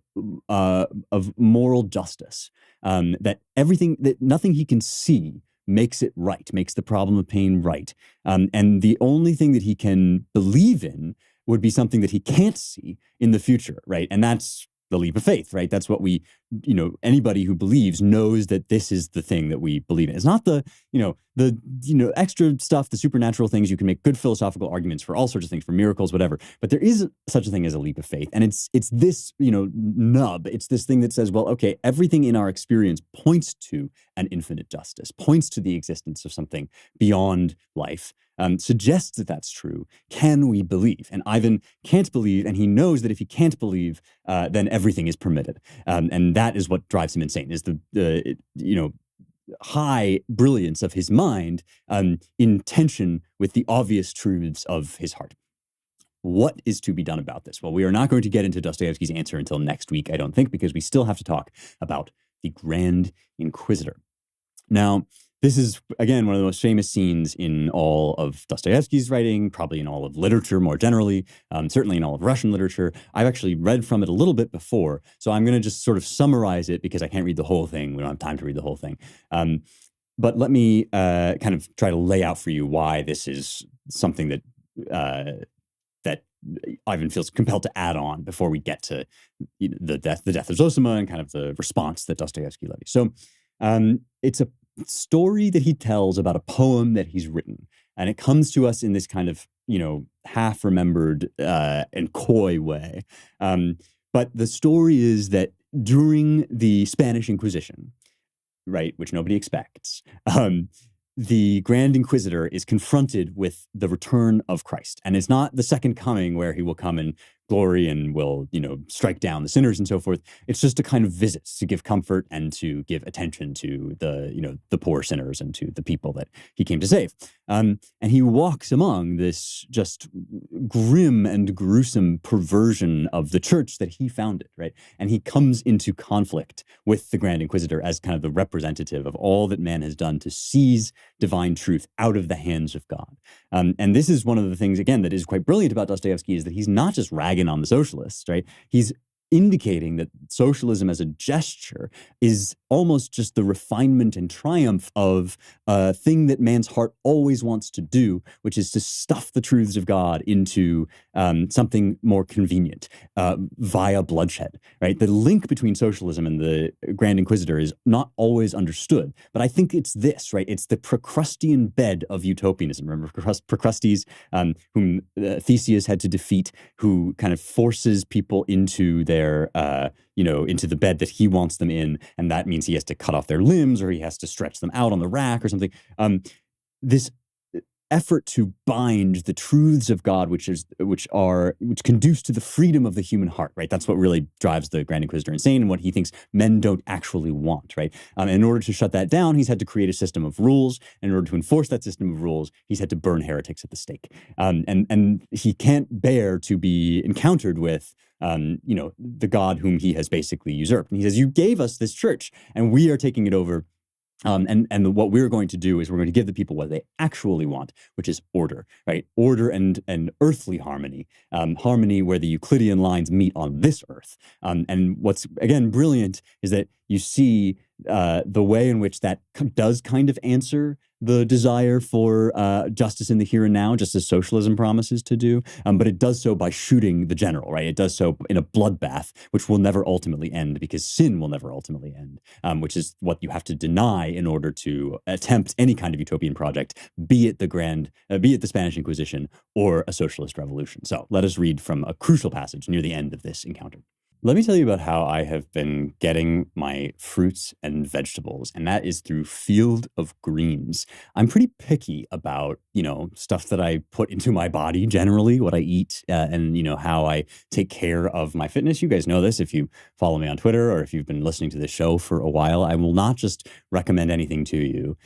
moral justice. That nothing he can see makes it right, makes the problem of pain right. And the only thing that he can believe in would be something that he can't see in the future, right? And that's the leap of faith, right? That's what anybody who believes knows that this is the thing that we believe in. It's not the extra stuff, the supernatural things. You can make good philosophical arguments for all sorts of things, for miracles, whatever. But there is such a thing as a leap of faith. And it's this, nub. It's this thing that says, well, okay, everything in our experience points to an infinite justice, points to the existence of something beyond life. Suggests that that's true. Can we believe? And Ivan can't believe, and he knows that if he can't believe, then everything is permitted. And that is what drives him insane, is the high brilliance of his mind in tension with the obvious truths of his heart. What is to be done about this? Well, we are not going to get into Dostoevsky's answer until next week, I don't think, because we still have to talk about the Grand Inquisitor. Now, this is, again, one of the most famous scenes in all of Dostoevsky's writing, probably in all of literature more generally, certainly in all of Russian literature. I've actually read from it a little bit before, so I'm going to just sort of summarize it because I can't read the whole thing. We don't have time to read the whole thing. But let me kind of try to lay out for you why this is something that Ivan feels compelled to add on before we get to the death of Zosima and kind of the response that Dostoevsky levies. So it's a story that he tells about a poem that he's written. And it comes to us in this kind of, half-remembered and coy way. But the story is that during the Spanish Inquisition, right, which nobody expects, the Grand Inquisitor is confronted with the return of Christ. And it's not the second coming where he will come in glory and will, strike down the sinners and so forth. It's just a kind of visit to give comfort and to give attention to the poor sinners and to the people that he came to save. And he walks among this just grim and gruesome perversion of the church that he founded, right? And he comes into conflict with the Grand Inquisitor as kind of the representative of all that man has done to seize divine truth out of the hands of God. And this is one of the things, again, that is quite brilliant about Dostoevsky, is that he's not just ragging on the socialists, right? He's indicating that socialism as a gesture is almost just the refinement and triumph of a thing that man's heart always wants to do, which is to stuff the truths of God into something more convenient via bloodshed, right? The link between socialism and the Grand Inquisitor is not always understood, but I think it's this, right? It's the Procrustean bed of utopianism. Remember Procrustes, whom Theseus had to defeat, who kind of forces people into their into the bed that he wants them in, and that means he has to cut off their limbs or he has to stretch them out on the rack or something. This effort to bind the truths of God, which conduce to the freedom of the human heart, right? That's what really drives the Grand Inquisitor insane and what he thinks men don't actually want, right? In order to shut that down, he's had to create a system of rules. And in order to enforce that system of rules, he's had to burn heretics at the stake. And he can't bear to be encountered with the God whom he has basically usurped. And he says, you gave us this church and we are taking it over. And what we're going to do is we're going to give the people what they actually want, which is order, right? Order and earthly harmony, harmony where the Euclidean lines meet on this earth. And what's, again, brilliant is that you see the way in which that does kind of answer the desire for justice in the here and now, just as socialism promises to do. But it does so by shooting the general, right? It does so in a bloodbath, which will never ultimately end because sin will never ultimately end, which is what you have to deny in order to attempt any kind of utopian project, be it the Spanish Inquisition or a socialist revolution. So let us read from a crucial passage near the end of this encounter. Let me tell you about how I have been getting my fruits and vegetables, and that is through Field of Greens. I'm pretty picky about, stuff that I put into my body generally, what I eat, and, how I take care of my fitness. You guys know this if you follow me on Twitter or if you've been listening to this show for a while. I will not just recommend anything to you.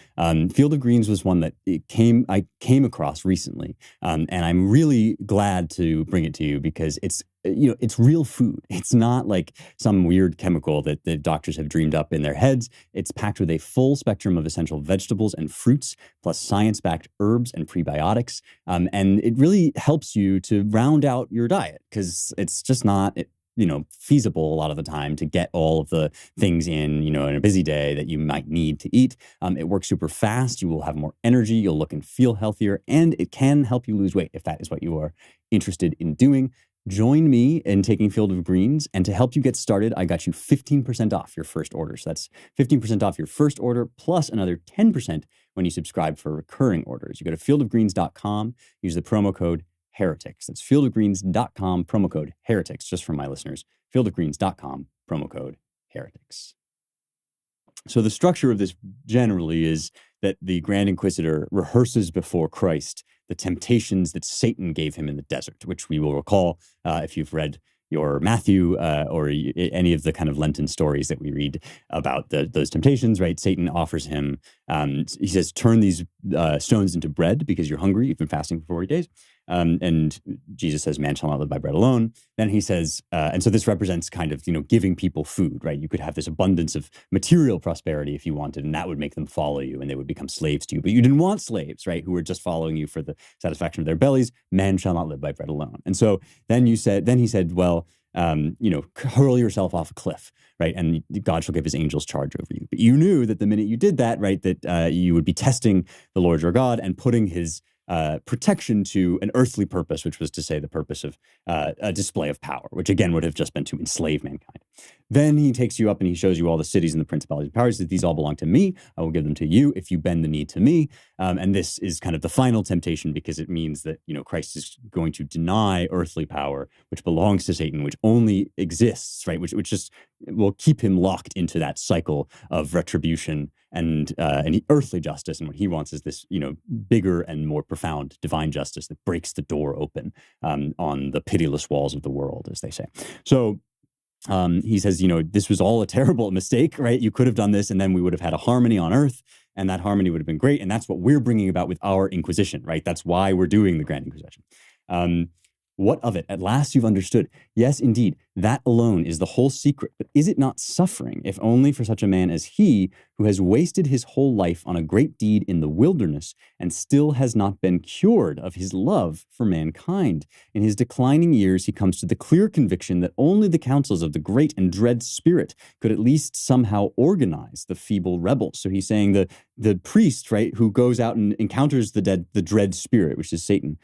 Field of Greens was one that I came across recently, and I'm really glad to bring it to you because it's it's real food. It's not like some weird chemical that the doctors have dreamed up in their heads. It's packed with a full spectrum of essential vegetables and fruits, plus science-backed herbs and prebiotics. And it really helps you to round out your diet, because it's just not feasible a lot of the time to get all of the things in a busy day that you might need to eat. It works super fast. You will have more energy. You'll look and feel healthier, and it can help you lose weight if that is what you are interested in doing. Join me in taking Field of Greens, and to help you get started, I got you 15% off your first order. So that's 15% off your first order, plus another 10% when you subscribe for recurring orders. You go to fieldofgreens.com, use the promo code Heretics. That's fieldofgreens.com, promo code Heretics, just for my listeners. Fieldofgreens.com, promo code Heretics. So the structure of this generally is that the Grand Inquisitor rehearses before Christ the temptations that Satan gave him in the desert, which we will recall if you've read your Matthew or any of the kind of Lenten stories that we read about those temptations, right? Satan offers him, he says, turn these stones into bread because you're hungry. You've been fasting for 40 days. And Jesus says, man shall not live by bread alone. Then he says, and so this represents kind of, giving people food, right? You could have this abundance of material prosperity if you wanted, and that would make them follow you and they would become slaves to you. But you didn't want slaves, right? Who were just following you for the satisfaction of their bellies. Man shall not live by bread alone. And so then he said, well, hurl yourself off a cliff, right? And God shall give his angels charge over you. But you knew that the minute you did that, right, that you would be testing the Lord your God and putting his protection to an earthly purpose, which was to say the purpose of a display of power, which again would have just been to enslave mankind. Then he takes you up and he shows you all the cities and the principalities and powers. That these all belong to me. I will give them to you if you bend the knee to me. And this is kind of the final temptation, because it means that Christ is going to deny earthly power, which belongs to Satan, which only exists, right? Which just will keep him locked into that cycle of retribution and earthly justice. And what he wants is this, bigger and more profound divine justice that breaks the door open on the pitiless walls of the world, as they say. So he says, this was all a terrible mistake, right? You could have done this, and then we would have had a harmony on earth, and that harmony would have been great. And that's what we're bringing about with our Inquisition, right? That's why we're doing the Grand Inquisition. What of it? At last you've understood. Yes, indeed, that alone is the whole secret. But is it not suffering, if only for such a man as he, who has wasted his whole life on a great deed in the wilderness, and still has not been cured of his love for mankind? In his declining years, he comes to the clear conviction that only the counsels of the great and dread spirit could at least somehow organize the feeble rebels. So he's saying the priest, right, who goes out and encounters the dread spirit, which is Satan,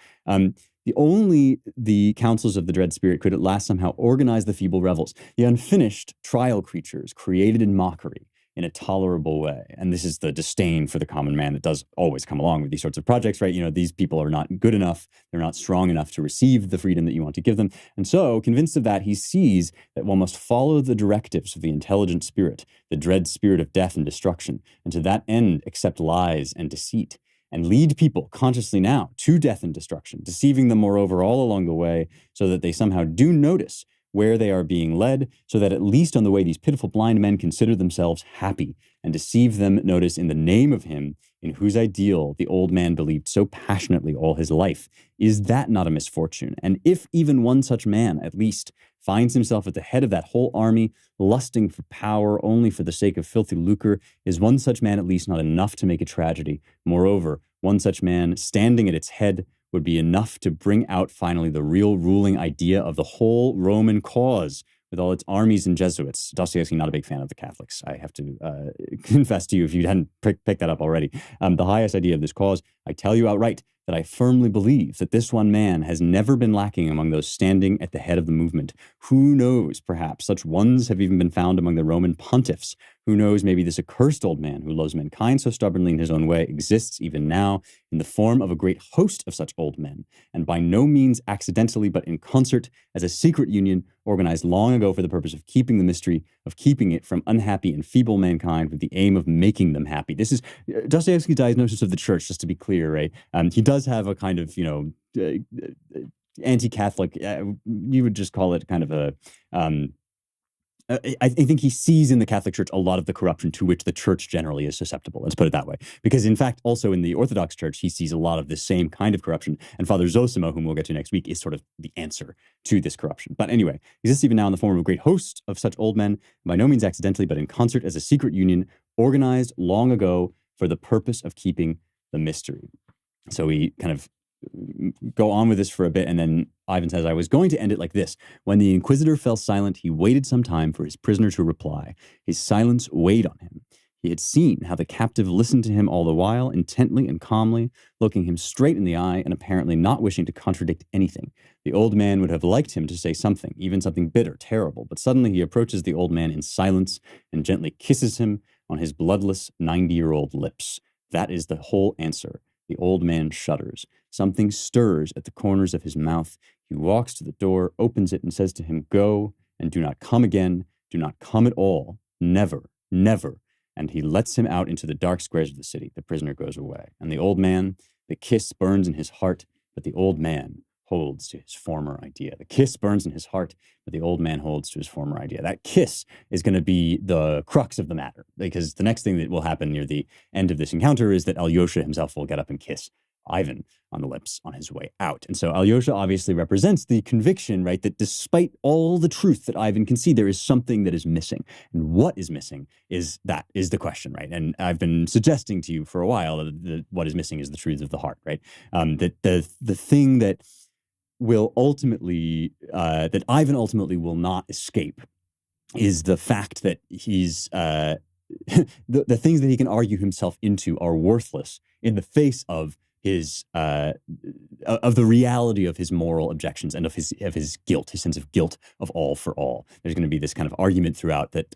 the counsels of the dread spirit could at last somehow organize the feeble rebels, the unfinished trial creatures created in mockery, in a tolerable way. And this is the disdain for the common man that does always come along with these sorts of projects, right? These people are not good enough. They're not strong enough to receive the freedom that you want to give them. And so, convinced of that, he sees that one must follow the directives of the intelligent spirit, the dread spirit of death and destruction, and to that end accept lies and deceit, and lead people consciously now to death and destruction, deceiving them, moreover, all along the way, so that they somehow do notice where they are being led, so that at least on the way these pitiful blind men consider themselves happy, and deceive them, notice, in the name of him in whose ideal the old man believed so passionately all his life. Is that not a misfortune? And if even one such man, at least, finds himself at the head of that whole army, lusting for power only for the sake of filthy lucre, is one such man at least not enough to make a tragedy? Moreover, one such man, standing at its head, would be enough to bring out finally the real ruling idea of the whole Roman cause, with all its armies and Jesuits. Dostoyevsky, not a big fan of the Catholics. I have to confess to you, if you hadn't picked that up already. The highest idea of this cause, I tell you outright, that I firmly believe that this one man has never been lacking among those standing at the head of the movement. Who knows, perhaps such ones have even been found among the Roman pontiffs. Who knows, maybe this accursed old man who loves mankind so stubbornly in his own way exists even now in the form of a great host of such old men, and by no means accidentally, but in concert, as a secret union organized long ago for the purpose of keeping the mystery, of keeping it from unhappy and feeble mankind with the aim of making them happy. This is Dostoevsky's diagnosis of the church, just to be clear, right? He does have a kind of, anti-Catholic, you would just call it kind of a I think he sees in the Catholic Church a lot of the corruption to which the church generally is susceptible. Let's put it that way. Because in fact, also in the Orthodox Church, he sees a lot of the same kind of corruption. And Father Zosima, whom we'll get to next week, is sort of the answer to this corruption. But anyway, he exists even now in the form of a great host of such old men, by no means accidentally, but in concert as a secret union organized long ago for the purpose of keeping the mystery. So we kind of go on with this for a bit, and then Ivan says, I was going to end it like this. When the Inquisitor fell silent, he waited some time for his prisoner to reply. His silence weighed on him. He had seen how the captive listened to him all the while, intently and calmly, looking him straight in the eye and apparently not wishing to contradict anything. The old man would have liked him to say something, even something bitter, terrible, but suddenly he approaches the old man in silence and gently kisses him on his bloodless 90-year-old lips. That is the whole answer. The old man shudders. Something stirs at the corners of his mouth. He walks to the door, opens it, and says to him, go, and do not come again. Do not come at all. Never, never. And he lets him out into the dark squares of the city. The prisoner goes away. And the old man, the kiss burns in his heart, but the old man holds to his former idea. The kiss burns in his heart, but the old man holds to his former idea. That kiss is going to be the crux of the matter, because the next thing that will happen near the end of this encounter is that Alyosha himself will get up and kiss Ivan on the lips on his way out. And so Alyosha obviously represents the conviction, right, that despite all the truth that Ivan can see, there is something that is missing. And what is missing is the question, right? And I've been suggesting to you for a while that what is missing is the truths of the heart, right? That the thing that will ultimately, that Ivan ultimately will not escape is the fact that he's, the things that he can argue himself into are worthless in the face of his of the reality of his moral objections and of his guilt, his sense of guilt of all for all. There's going to be this kind of argument throughout that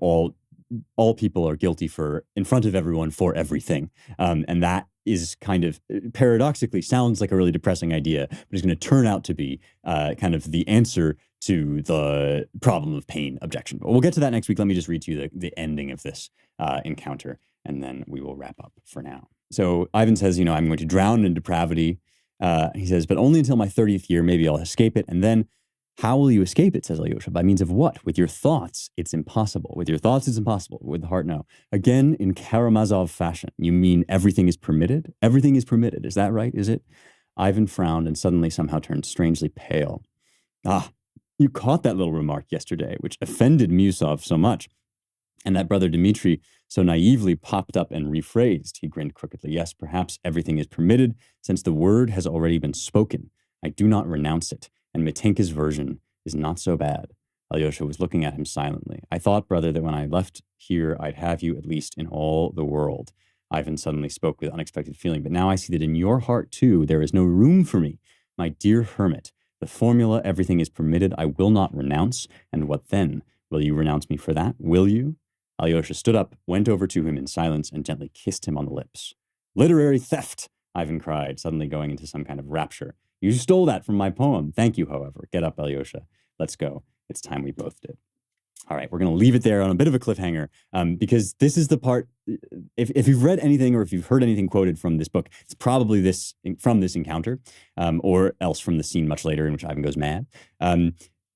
all people are guilty for in front of everyone for everything, and that is kind of paradoxically sounds like a really depressing idea, but it's going to turn out to be kind of the answer to the problem of pain objection. But we'll get to that next week. Let me just read to you the ending of this encounter, and then we will wrap up for now. So Ivan says, I'm going to drown in depravity. He says, but only until my 30th year, maybe I'll escape it. And then how will you escape it, says Alyosha? By means of what? With your thoughts, it's impossible. With your thoughts, it's impossible. With the heart, no. Again, in Karamazov fashion, you mean everything is permitted? Everything is permitted. Is that right? Is it? Ivan frowned and suddenly somehow turned strangely pale. Ah, you caught that little remark yesterday, which offended Musov so much. And that brother Dmitri so naively popped up and rephrased. He grinned crookedly. Yes, perhaps everything is permitted, since the word has already been spoken. I do not renounce it, and Mitenka's version is not so bad. Alyosha was looking at him silently. I thought, brother, that when I left here, I'd have you at least in all the world. Ivan suddenly spoke with unexpected feeling. But now I see that in your heart, too, there is no room for me. My dear hermit, the formula, everything is permitted, I will not renounce. And what then? Will you renounce me for that? Will you? Alyosha stood up, went over to him in silence, and gently kissed him on the lips. Literary theft, Ivan cried, suddenly going into some kind of rapture. You stole that from my poem. Thank you, however. Get up, Alyosha. Let's go. It's time we both did. All right, we're going to leave it there on a bit of a cliffhanger, because this is the part, if you've read anything or if you've heard anything quoted from this book, it's probably from this encounter, or else from the scene much later in which Ivan goes mad.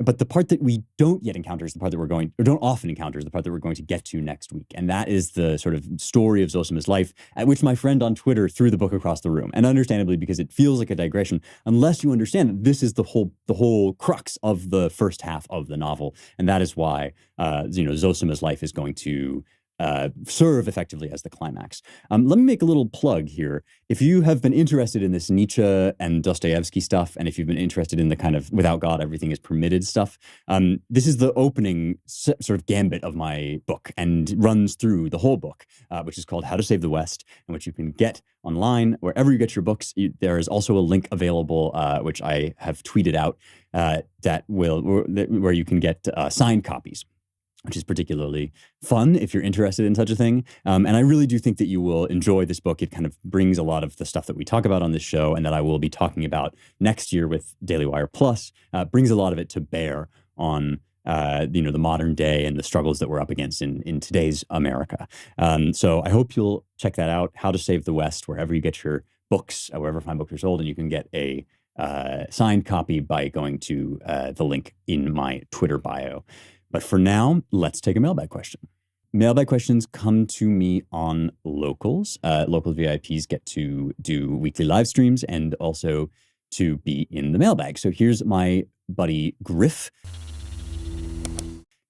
But the part that we don't yet encounter is the part that don't often encounter is the part that we're going to get to next week. And that is the sort of story of Zosima's life, at which my friend on Twitter threw the book across the room. And understandably, because it feels like a digression, unless you understand that this is the whole crux of the first half of the novel. And that is why, Zosima's life is going to serve effectively as the climax. Let me make a little plug here. If you have been interested in this Nietzsche and Dostoyevsky stuff, and if you've been interested in the kind of without God, everything is permitted stuff, this is the opening sort of gambit of my book and runs through the whole book, which is called How to Save the West, and which you can get online wherever you get your books. There is also a link available, which I have tweeted out, where you can get signed copies, which is particularly fun if you're interested in such a thing. And I really do think that you will enjoy this book. It kind of brings a lot of the stuff that we talk about on this show and that I will be talking about next year with Daily Wire Plus, brings a lot of it to bear on the modern day and the struggles that we're up against in today's America. So I hope you'll check that out, How to Save the West, wherever you get your books, wherever fine books are sold, and you can get a signed copy by going to the link in my Twitter bio. But for now, let's take a mailbag question. Mailbag questions come to me on Locals. Local VIPs get to do weekly live streams and also to be in the mailbag. So here's my buddy Griff.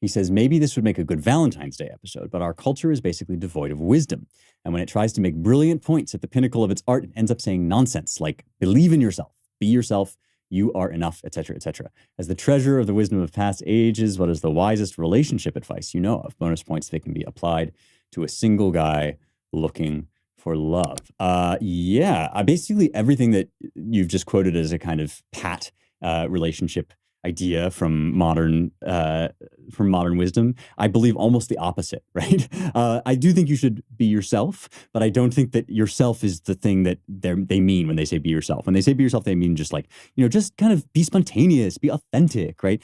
He says, maybe this would make a good Valentine's Day episode, but our culture is basically devoid of wisdom. And when it tries to make brilliant points at the pinnacle of its art, it ends up saying nonsense like, believe in yourself, be yourself, you are enough, etc., etc. As the treasure of the wisdom of past ages, what is the wisest relationship advice you know of? Bonus points that can be applied to a single guy looking for love. Basically everything that you've just quoted as a kind of pat relationship idea from modern wisdom, I believe almost the opposite, right? I do think you should be yourself, but I don't think that yourself is the thing that they mean when they say be yourself. When they say be yourself, they mean just like, just kind of be spontaneous, be authentic, right?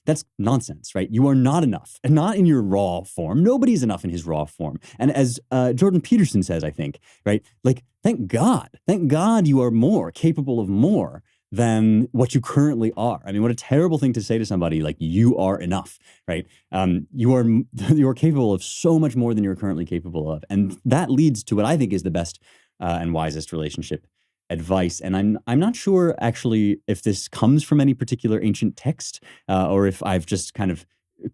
That's nonsense, right? You are not enough, and not in your raw form. Nobody's enough in his raw form. And as Jordan Peterson says, I think, right? Like, thank God you are more capable of more than what you currently are. I mean, what a terrible thing to say to somebody, like, you are enough, right? You are capable of so much more than you're currently capable of. And that leads to what I think is the best and wisest relationship advice. And I'm not sure actually if this comes from any particular ancient text or if I've just kind of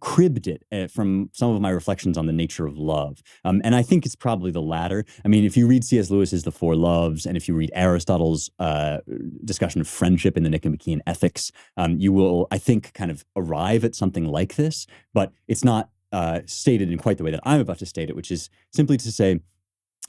cribbed it from some of my reflections on the nature of love. And I think it's probably the latter. I mean, if you read C.S. Lewis's The Four Loves, and if you read Aristotle's discussion of friendship in the Nicomachean Ethics, you will, I think, kind of arrive at something like this, but it's not stated in quite the way that I'm about to state it, which is simply to say,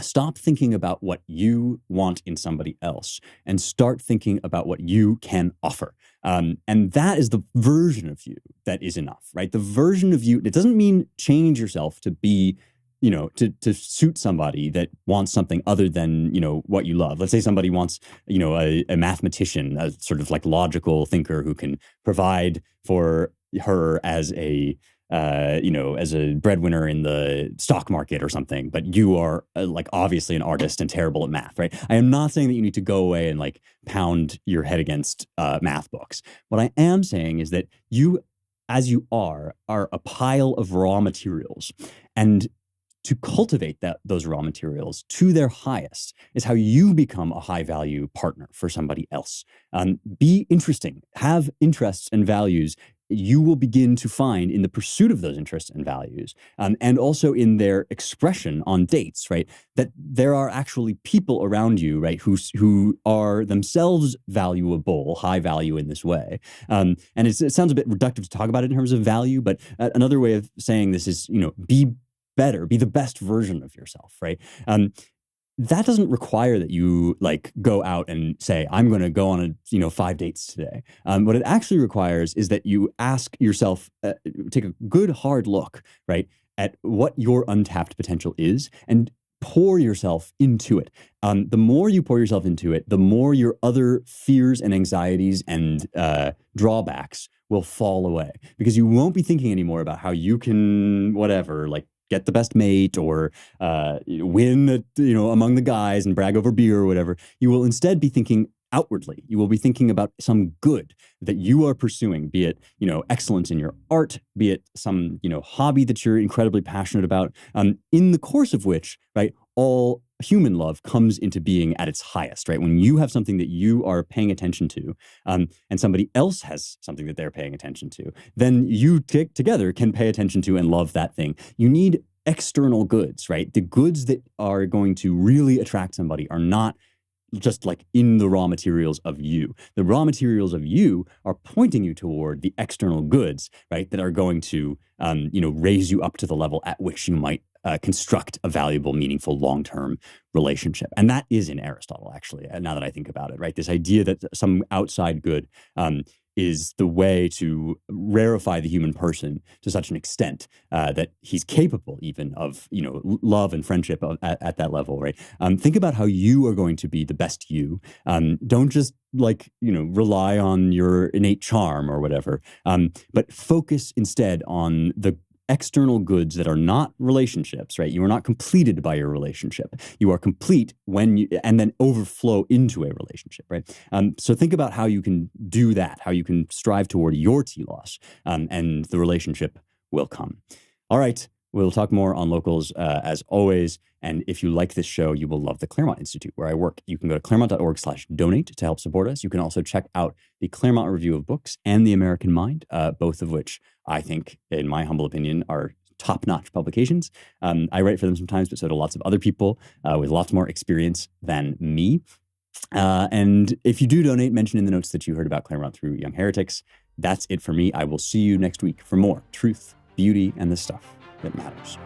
stop thinking about what you want in somebody else and start thinking about what you can offer. And that is the version of you that is enough, right? The version of you, it doesn't mean change yourself to be, to suit somebody that wants something other than, what you love. Let's say somebody wants, a mathematician, a sort of like logical thinker who can provide for her as a breadwinner in the stock market or something, but you are like obviously an artist and terrible at math, right? I am not saying that you need to go away and like pound your head against math books. What I am saying is that you, as you are a pile of raw materials, and to cultivate those raw materials to their highest is how you become a high value partner for somebody else. Be interesting, have interests and values you will begin to find in the pursuit of those interests and values, and also in their expression on dates, right? That there are actually people around you, right, who are themselves valuable, high value in this way. And it sounds a bit reductive to talk about it in terms of value, but another way of saying this is, be better, be the best version of yourself, right? That doesn't require that you like go out and say, I'm going to go on 5 dates today. What it actually requires is that you ask yourself, take a good hard look, right, at what your untapped potential is and pour yourself into it. The more you pour yourself into it, the more your other fears and anxieties and drawbacks will fall away, because you won't be thinking anymore about how you can, whatever, like, get the best mate or win, among the guys and brag over beer or whatever. You will instead be thinking outwardly. You will be thinking about some good that you are pursuing, be it, excellence in your art, be it some, hobby that you're incredibly passionate about, in the course of which, right, all human love comes into being at its highest, right? When you have something that you are paying attention to, and somebody else has something that they're paying attention to, then you together can pay attention to and love that thing. You need external goods, right? The goods that are going to really attract somebody are not just like in the raw materials of you. The raw materials of you are pointing you toward the external goods, right, that are going to, raise you up to the level at which you might construct a valuable, meaningful, long-term relationship. And that is in Aristotle, actually, now that I think about it, right? This idea that some outside good is the way to rarefy the human person to such an extent that he's capable even of, love and friendship at that level, right? Think about how you are going to be the best you. Don't just rely on your innate charm or whatever, but focus instead on the external goods that are not relationships, right? You are not completed by your relationship. You are complete and then overflow into a relationship, right? So think about how you can do that, how you can strive toward your telos, and the relationship will come. All right. We'll talk more on locals as always. And if you like this show, you will love the Claremont Institute where I work. You can go to claremont.org/donate to help support us. You can also check out the Claremont Review of Books and The American Mind, both of which I think, in my humble opinion, are top-notch publications. I write for them sometimes, but so do lots of other people with lots more experience than me. And if you do donate, mention in the notes that you heard about Claremont through Young Heretics. That's it for me. I will see you next week for more truth, beauty, and the stuff that matters.